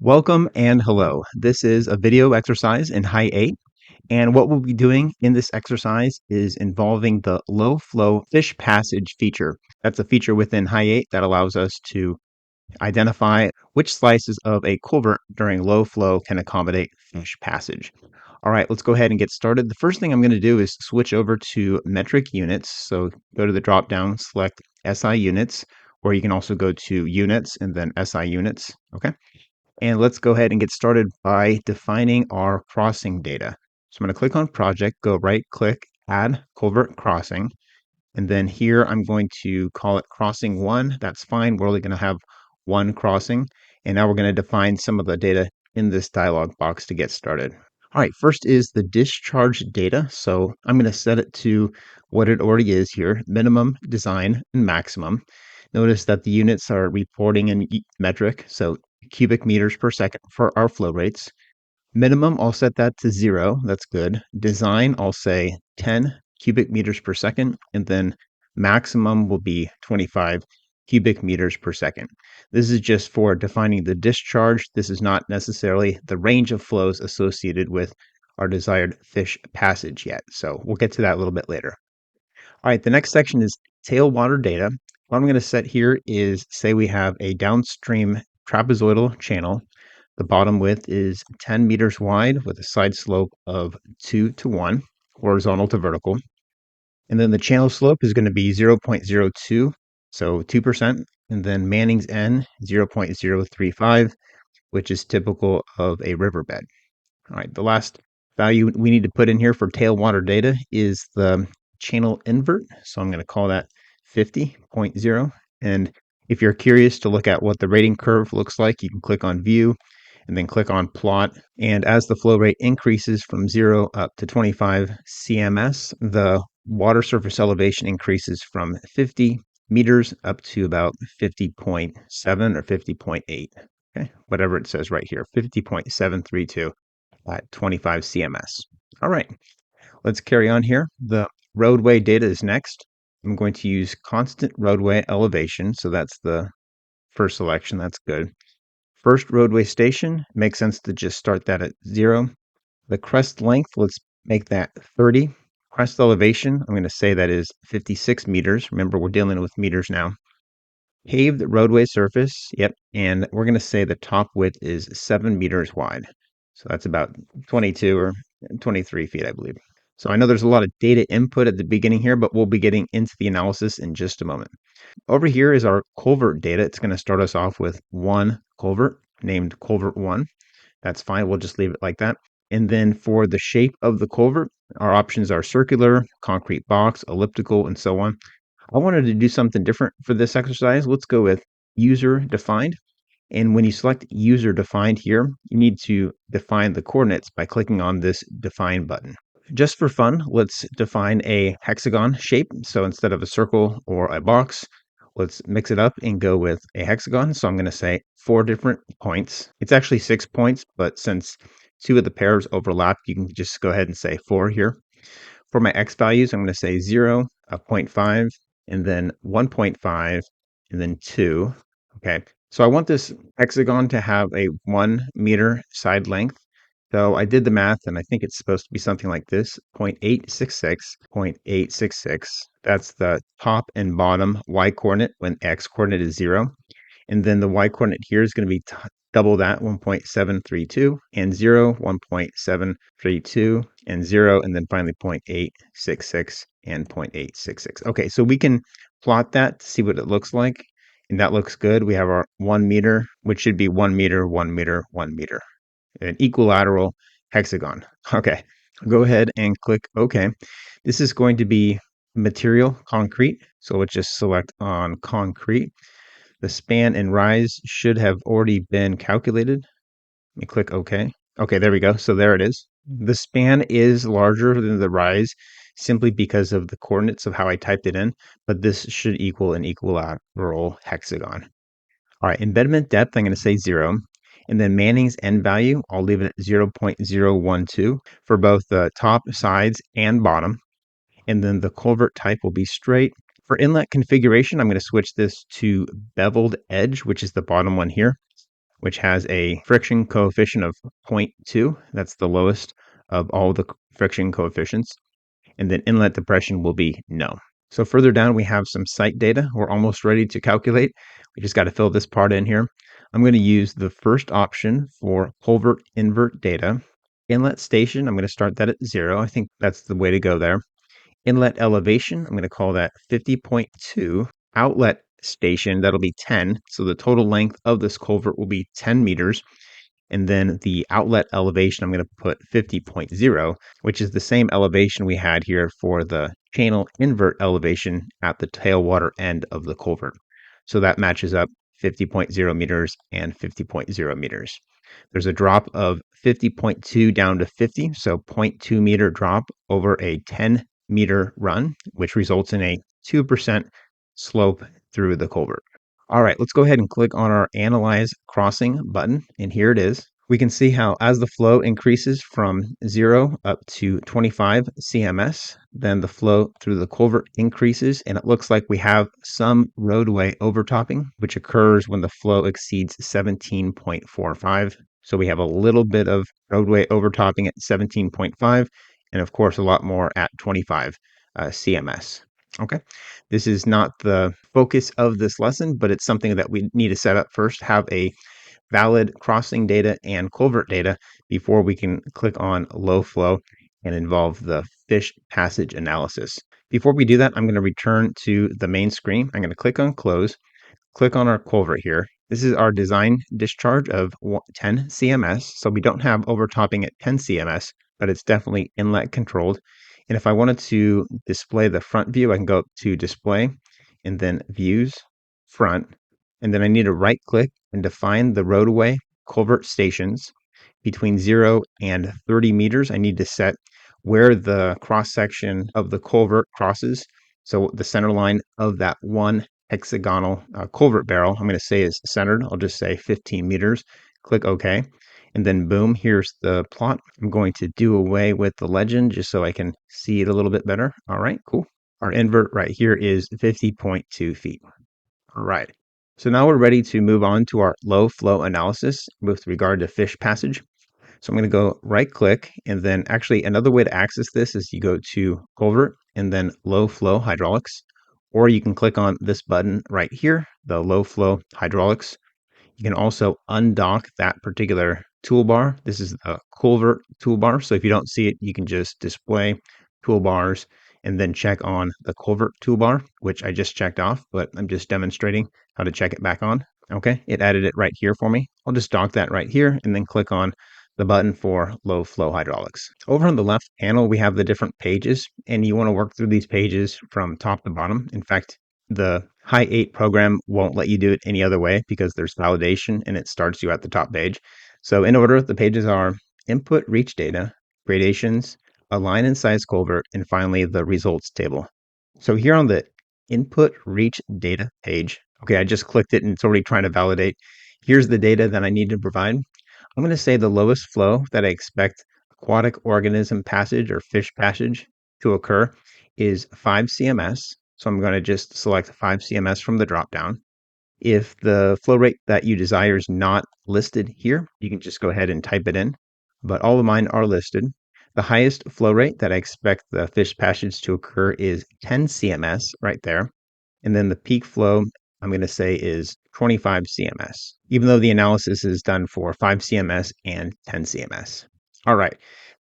Welcome and hello. This is a video exercise in HY-8, and what we'll be doing in this exercise is involving the low flow fish passage feature. That's a feature within HY-8 that allows us to identify which slices of a culvert during low flow can accommodate fish passage. All right, let's go ahead and get started. The first thing I'm going to do is switch over to metric units. So go to the drop down, select SI units, or you can also go to units and then SI units. Okay. And let's go ahead and get started by defining our crossing data. So I'm going to click on project, go right click, add culvert crossing. And then here I'm going to call it crossing one. That's fine. We're only going to have one crossing. And now we're going to define some of the data in this dialog box to get started. All right, first is the discharge data. So I'm going to set it to what it already is here, minimum, design, and maximum. Notice that the units are reporting in metric, so cubic meters per second for our flow rates. Minimum, I'll set that to 0. That's good. Design, I'll say 10 cubic meters per second, and then maximum will be 25 cubic meters per second. This is just for defining the discharge. This is not necessarily the range of flows associated with our desired fish passage yet. So we'll get to that a little bit later. All right, the next section is tailwater data. What I'm going to set here is, say we have a downstream trapezoidal channel. The bottom width is 10 meters wide with a side slope of 2 to 1, horizontal to vertical. And then the channel slope is going to be 0.02, so 2%. And then Manning's N, 0.035, which is typical of a riverbed. All right, the last value we need to put in here for tailwater data is the channel invert. So I'm going to call that 50.0. And if you're curious to look at what the rating curve looks like, you can click on view and then click on plot. And as the flow rate increases from 0 up to 25 cms, the water surface elevation increases from 50 meters up to about 50.7 or 50.8. Okay, whatever it says right here, 50.732 at 25 cms. All right, let's carry on here. The roadway data is next. I'm going to use constant roadway elevation. So that's the first selection. That's good. First roadway station, makes sense to just start that at 0. The crest length, let's make that 30. Crest elevation, I'm going to say that is 56 meters. Remember, we're dealing with meters now. Paved roadway surface, yep, and we're going to say the top width is 7 meters wide. So that's about 22 or 23 feet, I believe. So I know there's a lot of data input at the beginning here, but we'll be getting into the analysis in just a moment. Over here is our culvert data. It's going to start us off with one culvert named culvert 1. That's fine. We'll just leave it like that. And then for the shape of the culvert, our options are circular, concrete box, elliptical, and so on. I wanted to do something different for this exercise. Let's go with user defined. And when you select user defined here, you need to define the coordinates by clicking on this define button. Just for fun, let's define a hexagon shape. So instead of a circle or a box, let's mix it up and go with a hexagon. So I'm going to say 4 different points. It's actually 6 points, but since 2 of the pairs overlap, you can just go ahead and say 4 here. For my x values, I'm going to say 0, 0.5, and then 1.5, and then 2. Okay, so I want this hexagon to have a 1 meter side length. So I did the math, and I think it's supposed to be something like this, 0.866, 0.866. That's the top and bottom y-coordinate when x-coordinate is 0. And then the y-coordinate here is going to be double that, 1.732, and 0, 1.732, and 0, and then finally 0.866 and 0.866. Okay, so we can plot that to see what it looks like, and that looks good. We have our 1 meter, which should be 1 meter, 1 meter, 1 meter. An equilateral hexagon. Okay, go ahead and click OK. This is going to be material concrete, so let's just select on concrete. The span and rise should have already been calculated. Let me click OK. Okay, there we go. So there it is. The span is larger than the rise simply because of the coordinates of how I typed it in, but this should equal an equilateral hexagon. All right, embedment depth, I'm going to say 0. And then Manning's N value, I'll leave it at 0.012 for both the top, sides, and bottom. And then the culvert type will be straight. For inlet configuration, I'm going to switch this to beveled edge, which is the bottom one here. which has a friction coefficient of 0.2. That's the lowest of all the friction coefficients. And then inlet depression will be no. So further down, we have some site data. We're almost ready to calculate. We just got to fill this part in here. I'm going to use the first option for culvert invert data. Inlet station, I'm going to start that at 0. I think that's the way to go there. Inlet elevation, I'm going to call that 50.2. Outlet station, that'll be 10. So the total length of this culvert will be 10 meters. And then the outlet elevation, I'm going to put 50.0, which is the same elevation we had here for the channel invert elevation at the tailwater end of the culvert. So that matches up 50.0 meters and 50.0 meters. There's a drop of 50.2 down to 50, so 0.2 meter drop over a 10 meter run, which results in a 2% slope through the culvert. All right, let's go ahead and click on our Analyze Crossing button, and here it is. We can see how as the flow increases from 0 up to 25 cms, then the flow through the culvert increases, and it looks like we have some roadway overtopping, which occurs when the flow exceeds 17.45. So we have a little bit of roadway overtopping at 17.5, and of course a lot more at 25 cms. Okay, this is not the focus of this lesson, but it's something that we need to set up first, have a valid crossing data and culvert data before we can click on low flow and involve the fish passage analysis. Before we do that, I'm going to return to the main screen. I'm going to click on close, click on our culvert here. This is our design discharge of 10 cms, so we don't have overtopping at 10 cms, but it's definitely inlet controlled. And if I wanted to display the front view, I can go up to display and then views, front, and then I need to right click and define the roadway culvert stations. Between 0 and 30 meters, I need to set where the cross section of the culvert crosses. So the center line of that one hexagonal culvert barrel, I'm going to say is centered. I'll just say 15 meters. Click OK. And then boom, here's the plot. I'm going to do away with the legend just so I can see it a little bit better. All right, cool. Our invert right here is 50.2 feet. All right. So now we're ready to move on to our low flow analysis with regard to fish passage. So I'm going to go right click, and then actually another way to access this is you go to culvert and then low flow hydraulics, or you can click on this button right here, the low flow hydraulics. You can also undock that particular toolbar. This is the culvert toolbar. So if you don't see it, you can just display toolbars and then check on the culvert toolbar, which I just checked off, but I'm just demonstrating how to check it back on. Okay, it added it right here for me. I'll just dock that right here and then click on the button for low flow hydraulics. Over on the left panel, we have the different pages, and you want to work through these pages from top to bottom. In fact, the HY-8 program won't let you do it any other way because there's validation and it starts you at the top page. So in order, the pages are input reach data, gradations, align and size culvert, and finally the results table. So here on the input reach data page, okay, I just clicked it and it's already trying to validate. Here's the data that I need to provide. I'm going to say the lowest flow that I expect aquatic organism passage or fish passage to occur is 5 cms. So I'm going to just select 5 cms from the dropdown. If the flow rate that you desire is not listed here, you can just go ahead and type it in. But all of mine are listed. The highest flow rate that I expect the fish passage to occur is 10 cms right there. And then the peak flow I'm going to say is 25 cms, even though the analysis is done for 5 cms and 10 cms. All right,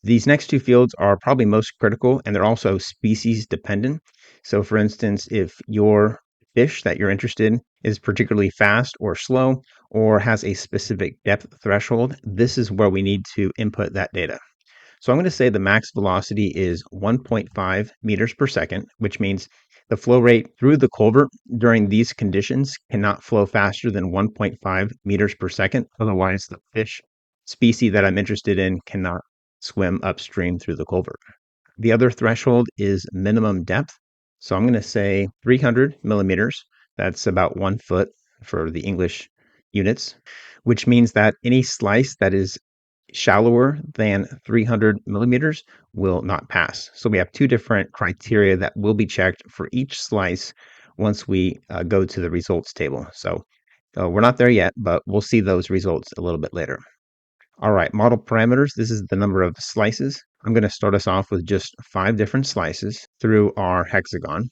these next two fields are probably most critical, and they're also species dependent. So for instance, if your fish that you're interested in is particularly fast or slow or has a specific depth threshold, this is where we need to input that data. So I'm going to say the max velocity is 1.5 meters per second, which means the flow rate through the culvert during these conditions cannot flow faster than 1.5 meters per second. Otherwise, the fish species that I'm interested in cannot swim upstream through the culvert. The other threshold is minimum depth. So I'm going to say 300 millimeters. That's about 1 foot for the English units, which means that any slice that is shallower than 300 millimeters will not pass. So we have two different criteria that will be checked for each slice once we go to the results table. So So we're not there yet, but we'll see those results a little bit later. All right, model parameters. This is the number of slices. I'm going to start us off with just 5 different slices through our hexagon.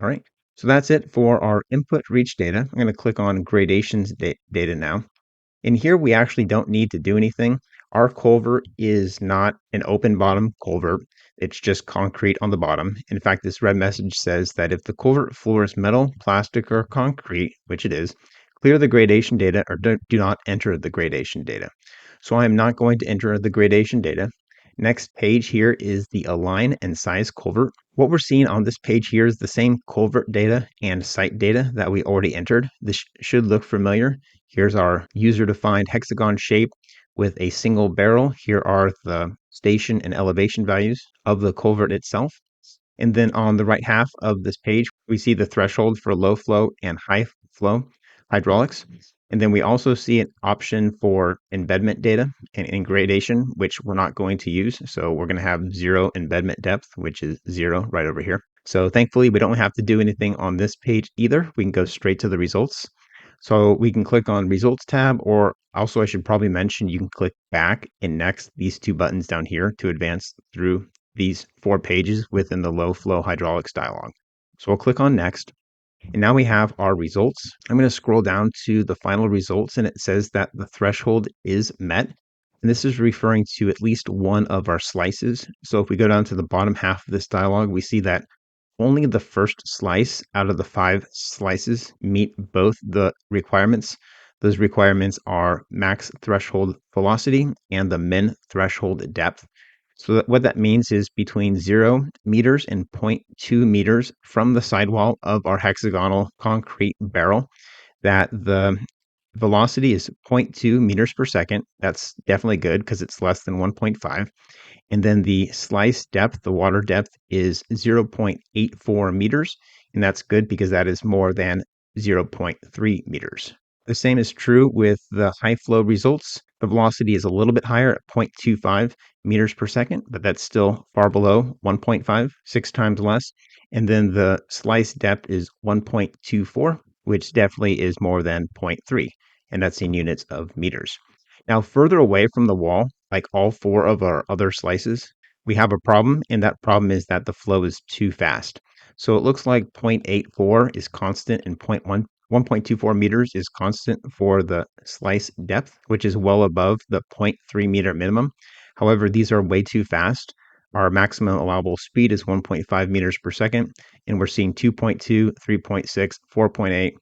All right, so that's it for our input reach data. I'm going to click on gradations data now. In here, we actually don't need to do anything. Our culvert is not an open bottom culvert. It's just concrete on the bottom. In fact, this red message says that if the culvert floor is metal, plastic, or concrete, which it is, clear the gradation data or do not enter the gradation data. So I am not going to enter the gradation data. Next page here is the align and size culvert. What we're seeing on this page here is the same culvert data and site data that we already entered. This should look familiar. Here's our user-defined hexagon shape with a single barrel. Here are the station and elevation values of the culvert itself. And then on the right half of this page, we see the threshold for low flow and high flow hydraulics. And then we also see an option for embedment data and gradation, which we're not going to use. So we're going to have 0 embedment depth, which is 0 right over here. So thankfully, we don't have to do anything on this page either. We can go straight to the results. So we can click on results tab, or also I should probably mention you can click back and next, these 2 buttons down here to advance through these 4 pages within the low flow hydraulics dialog. So we'll click on next. And now we have our results. I'm going to scroll down to the final results, and it says that the threshold is met. And this is referring to at least one of our slices. So if we go down to the bottom half of this dialog, we see that only the first slice out of the 5 slices meet both the requirements. Those requirements are max threshold velocity and the min threshold depth. So what that means is between 0 meters and 0.2 meters from the sidewall of our hexagonal concrete barrel, that the velocity is 0.2 meters per second. That's definitely good because it's less than 1.5. And then the slice depth, the water depth, is 0.84 meters. And that's good because that is more than 0.3 meters. The same is true with the high flow results. The velocity is a little bit higher at 0.25 meters per second, but that's still far below 1.5, 6 times less. And then the slice depth is 1.24, which definitely is more than 0.3, and that's in units of meters. Now, further away from the wall, like all 4 of our other slices, we have a problem, and that problem is that the flow is too fast. So it looks like 0.84 is constant and 1.24 meters is constant for the slice depth, which is well above the 0.3 meter minimum. However, these are way too fast. Our maximum allowable speed is 1.5 meters per second, and we're seeing 2.2, 3.6, 4.8,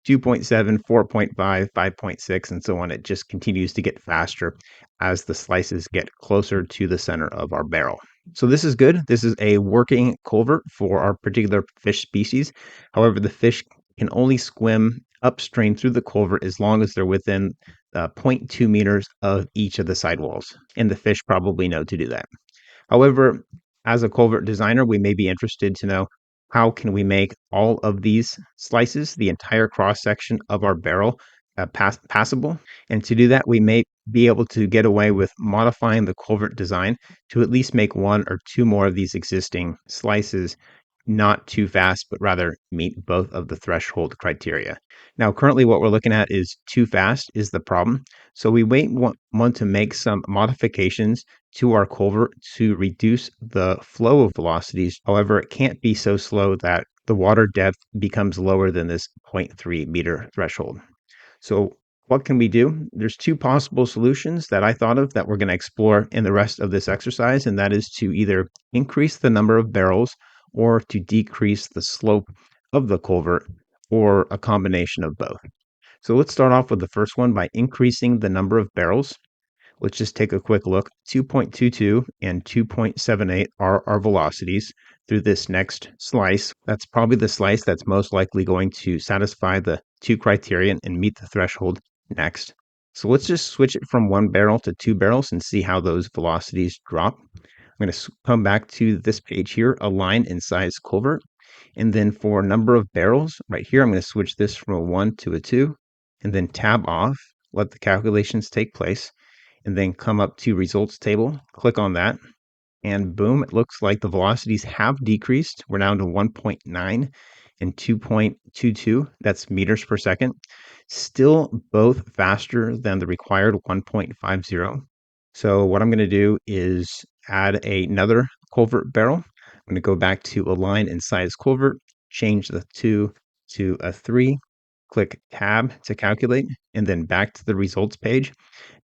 2.7, 4.5, 5.6, and so on. It just continues to get faster as the slices get closer to the center of our barrel. So this is good. This is a working culvert for our particular fish species. However, the fish can only swim upstream through the culvert as long as they're within 0.2 meters of each of the sidewalls, and the fish probably know to do that. However, as a culvert designer, we may be interested to know how can we make all of these slices, the entire cross section of our barrel, passable. And to do that, we may be able to get away with modifying the culvert design to at least make 1 or 2 more of these existing slices not too fast, but rather meet both of the threshold criteria. Now, currently what we're looking at is too fast is the problem. So we may want to make some modifications to our culvert to reduce the flow of velocities. However, it can't be so slow that the water depth becomes lower than this 0.3 meter threshold. So what can we do? There's 2 possible solutions that I thought of that we're going to explore in the rest of this exercise, and that is to either increase the number of barrels or to decrease the slope of the culvert, or a combination of both. So let's start off with the first one by increasing the number of barrels. Let's just take a quick look. 2.22 and 2.78 are our velocities through this next slice. That's probably the slice that's most likely going to satisfy the 2 criteria and meet the threshold next. So let's just switch it from 1 barrel to 2 barrels and see how those velocities drop. I'm going to come back to this page here, align and size culvert. And then for number of barrels, right here, I'm going to switch this from a 1 to a 2, and then tab off, let the calculations take place, and then come up to results table, click on that, and boom, it looks like the velocities have decreased. We're down to 1.9, and 2.22, that's meters per second. Still both faster than the required 1.50. So what I'm going to do is add another culvert barrel. I'm going to go back to align and size culvert, change the 2 to a 3, click tab to calculate, and then back to the results page.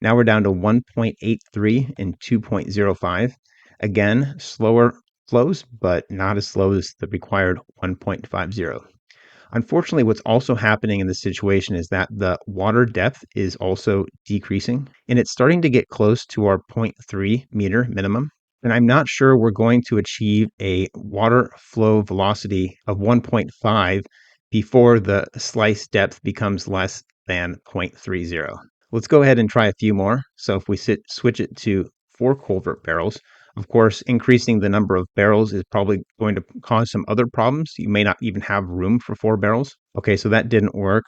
Now we're down to 1.83 and 2.05. Again, slower flows, but not as slow as the required 1.50. Unfortunately, what's also happening in this situation is that the water depth is also decreasing, and it's starting to get close to our 0.3 meter minimum. And I'm not sure we're going to achieve a water flow velocity of 1.5 before the slice depth becomes less than 0.30. Let's go ahead and try a few more. So if we switch it to 4 culvert barrels, of course, increasing the number of barrels is probably going to cause some other problems. You may not even have room for 4 barrels. Okay, so that didn't work.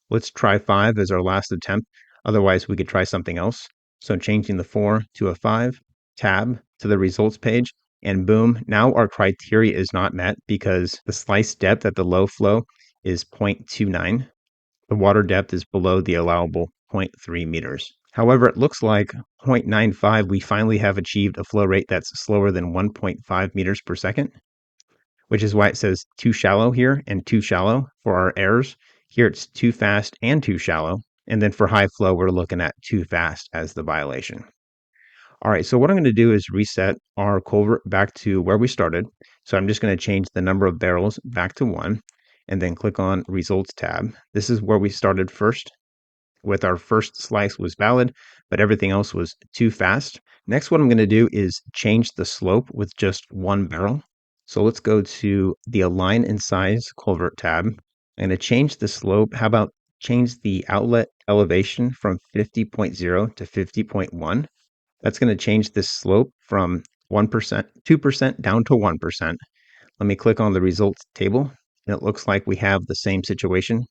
Let's try 5 as our last attempt. Otherwise, we could try something else. So changing the 4 to a 5, tab to the results page, and boom, now our criteria is not met because the slice depth at the low flow is 0.29. The water depth is below the allowable 0.3 meters. However, it looks like 0.95, we finally have achieved a flow rate that's slower than 1.5 meters per second, which is why it says too shallow here and too shallow for our errors. Here it's too fast and too shallow. And then for high flow, we're looking at too fast as the violation. All right, so what I'm going to do is reset our culvert back to where we started. So I'm just going to change the number of barrels back to 1 and then click on Results tab. This is where we started first. With our first slice was valid, but everything else was too fast. Next, what I'm going to do is change the slope with just 1 barrel. So let's go to the Align and Size Culvert tab. I'm going to change the slope. How about change the outlet elevation from 50.0 to 50.1? That's going to change this slope from 1%, 2% down to 1%. Let me click on the results table, and it looks like we have the same situation.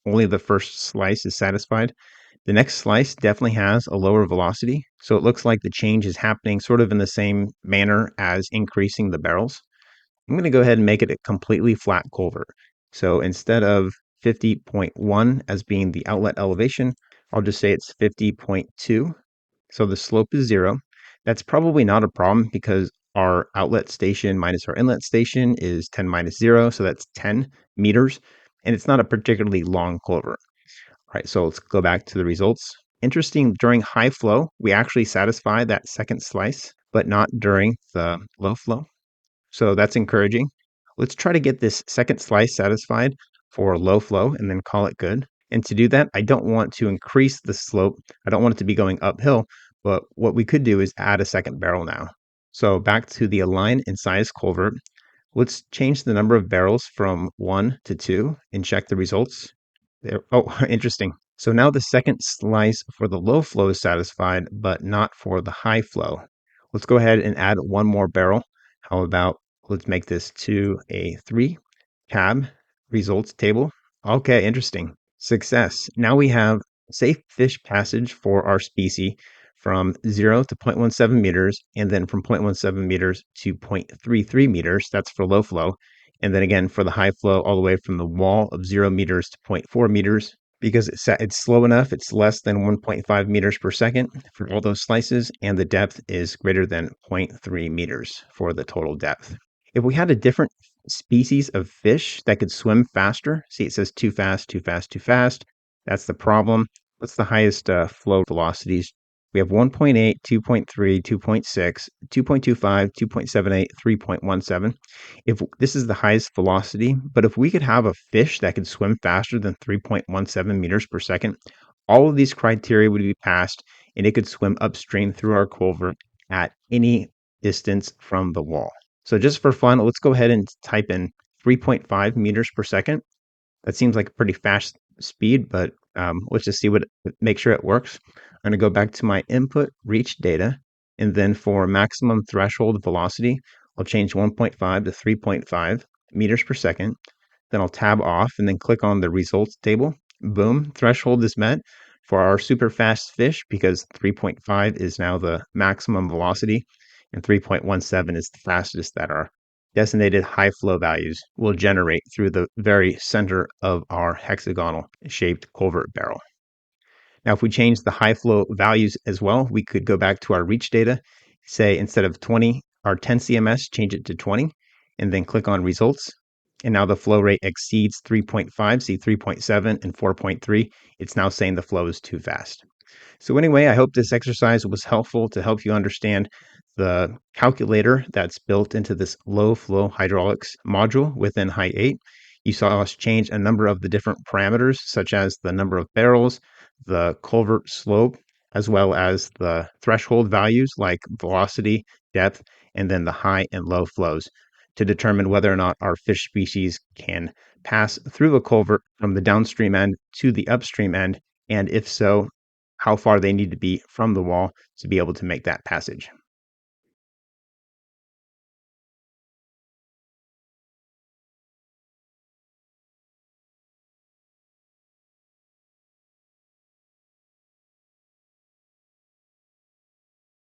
Only the first slice is satisfied. The next slice definitely has a lower velocity, so it looks like the change is happening sort of in the same manner as increasing the barrels. I'm going to go ahead and make it a completely flat culvert. So instead of 50.1 as being the outlet elevation, I'll just say it's 50.2. So the slope is 0. That's probably not a problem because our outlet station minus our inlet station is 10 minus 0, so that's 10 meters, and it's not a particularly long culvert. All right, so let's go back to the results. Interesting, during high flow, we actually satisfy that second slice, but not during the low flow. So that's encouraging. Let's try to get this second slice satisfied for low flow and then call it good. And to do that, I don't want to increase the slope. I don't want it to be going uphill, but what we could do is add a second barrel now. So back to the Align and Size culvert. Let's change the number of barrels from 1 to 2 and check the results. There. Oh, interesting. So now the second slice for the low flow is satisfied, but not for the high flow. Let's go ahead and add 1 more barrel. How about let's make this to a 3, tab, results table. Okay, interesting. Success. Now we have safe fish passage for our species from 0 to 0.17 meters, and then from 0.17 meters to 0.33 meters. That's for low flow. And then again for the high flow, all the way from the wall of 0 meters to 0.4 meters. Because it's slow enough, it's less than 1.5 meters per second for all those slices, and the depth is greater than 0.3 meters for the total depth. If we had a different species of fish that could swim faster, see it says too fast, too fast, too fast. That's the problem. What's the highest flow velocities? We have 1.8, 2.3, 2.6, 2.25, 2.78, 3.17. If this is the highest velocity, but if we could have a fish that could swim faster than 3.17 meters per second, all of these criteria would be passed and it could swim upstream through our culvert at any distance from the wall. So just for fun, let's go ahead and type in 3.5 meters per second. That seems like a pretty fast speed, but let's just see make sure it works. I'm going to go back to my input reach data, and then for maximum threshold velocity, I'll change 1.5 to 3.5 meters per second. Then I'll tab off and then click on the results table. Boom, threshold is met for our super fast fish because 3.5 is now the maximum velocity and 3.17 is the fastest that our designated high flow values will generate through the very center of our hexagonal shaped culvert barrel. Now, if we change the high flow values as well, we could go back to our reach data, say instead of 20 or 10 CMS, change it to 20, and then click on results. And now the flow rate exceeds 3.5, see 3.7 and 4.3. It's now saying the flow is too fast. So anyway, I hope this exercise was helpful to help you understand the calculator that's built into this low flow hydraulics module within HY-8. You saw us change a number of the different parameters, such as the number of barrels, the culvert slope, as well as the threshold values like velocity, depth, and then the high and low flows to determine whether or not our fish species can pass through a culvert from the downstream end to the upstream end, and if so, how far they need to be from the wall to be able to make that passage.